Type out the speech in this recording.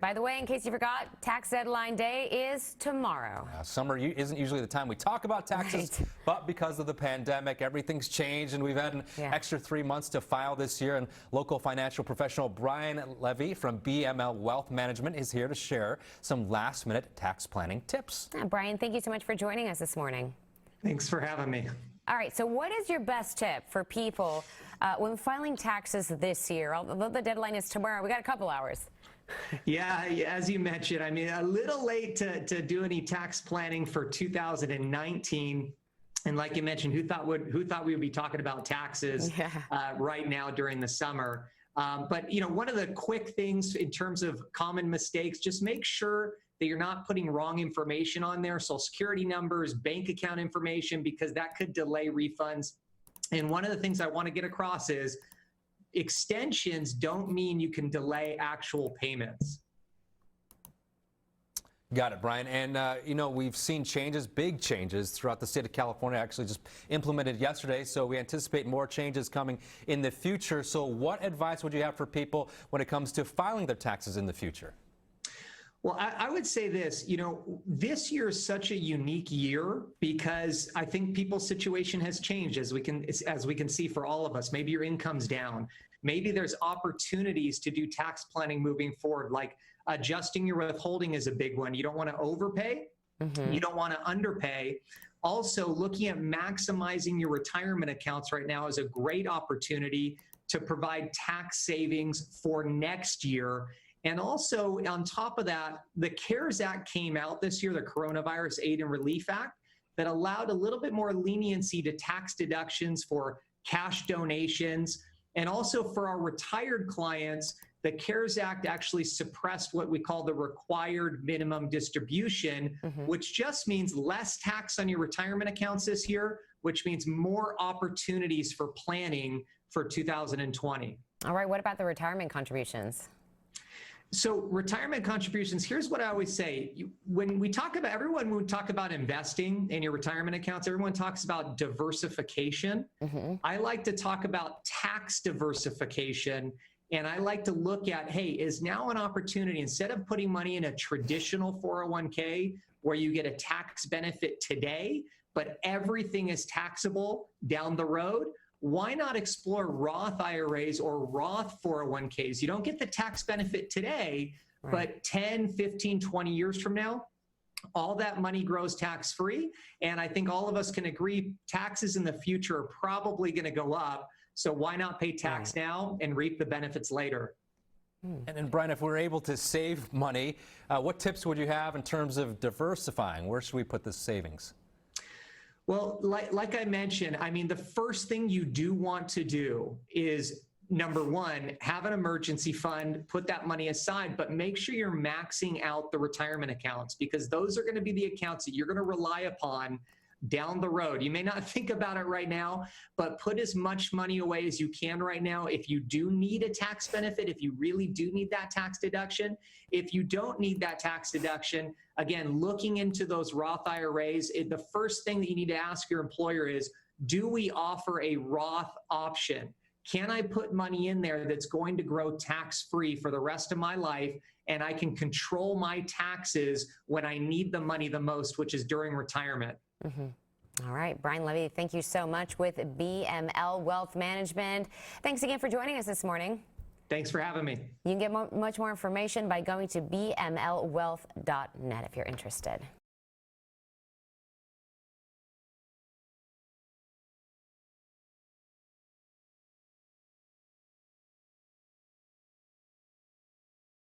By the way, in case you forgot, tax deadline day is tomorrow. Summer isn't usually the time we talk about taxes, but because of the pandemic, everything's changed, and we've had an extra 3 months to file this year. And local financial professional Brian Levy from BML Wealth Management is here to share some last-minute tax planning tips. Brian, thank you so much for joining us this morning. Thanks for having me. All right, so what is your best tip for people when filing taxes this year? Although the deadline is tomorrow, we got a couple hours. Yeah, as you mentioned, I mean, a little late to do any tax planning for 2019. And like you mentioned, who thought we would be talking about taxes right now during the summer? But one of the quick things in terms of common mistakes, just make sure that you're not putting wrong information on there, Social Security numbers, bank account information, because that could delay refunds. And one of the things I want to get across is extensions don't mean you can delay actual payments. Got it, Brian. And, we've seen changes, big changes throughout the state of California, actually just implemented yesterday. So we anticipate more changes coming in the future. So what advice would you have for people when it comes to filing their taxes in the future? Well, I would say this, this year is such a unique year because I think people's situation has changed as we can see for all of us. Maybe your income's down. Maybe there's opportunities to do tax planning moving forward, like adjusting your withholding is a big one. You don't want to overpay. You don't want to underpay. Also, looking at maximizing your retirement accounts right now is a great opportunity to provide tax savings for next year. And also, on top of that, the CARES Act came out this year, the Coronavirus Aid and Relief Act, that allowed a little bit more leniency to tax deductions for cash donations. And also for our retired clients, the CARES Act actually suppressed what we call the required minimum distribution, which just means less tax on your retirement accounts this year, which means more opportunities for planning for 2020. All right, what about the retirement contributions? So retirement contributions, here's what I always say. When we talk about investing in your retirement accounts, everyone talks about diversification. I like to talk about tax diversification. And I like to look at, hey, is now an opportunity, instead of putting money in a traditional 401k where you get a tax benefit today, but everything is taxable down the road, why not explore Roth IRAs or Roth 401ks? You don't get the tax benefit today, but 10, 15, 20 years from now, all that money grows tax-free. And I think all of us can agree taxes in the future are probably going to go up. So why not pay tax now and reap the benefits later? And Brian, if we're able to save money, what tips would you have in terms of diversifying? Where should we put the savings? Well, like I mentioned, I mean, the first thing you do want to do is, number one, have an emergency fund, put that money aside, but make sure you're maxing out the retirement accounts, because those are going to be the accounts that you're going to rely upon down the road. You may not think about it right now, but put as much money away as you can right now. If you do need a tax benefit, if you really do need that tax deduction, if you don't need that tax deduction, again, looking into those Roth IRAs, the first thing that you need to ask your employer is, do we offer a Roth option? Can I put money in there that's going to grow tax-free for the rest of my life, and I can control my taxes when I need the money the most, which is during retirement? All right, Brian Levy, thank you so much with BML Wealth Management. Thanks again for joining us this morning. Thanks for having me. You can get much more information by going to bmlwealth.net if you're interested.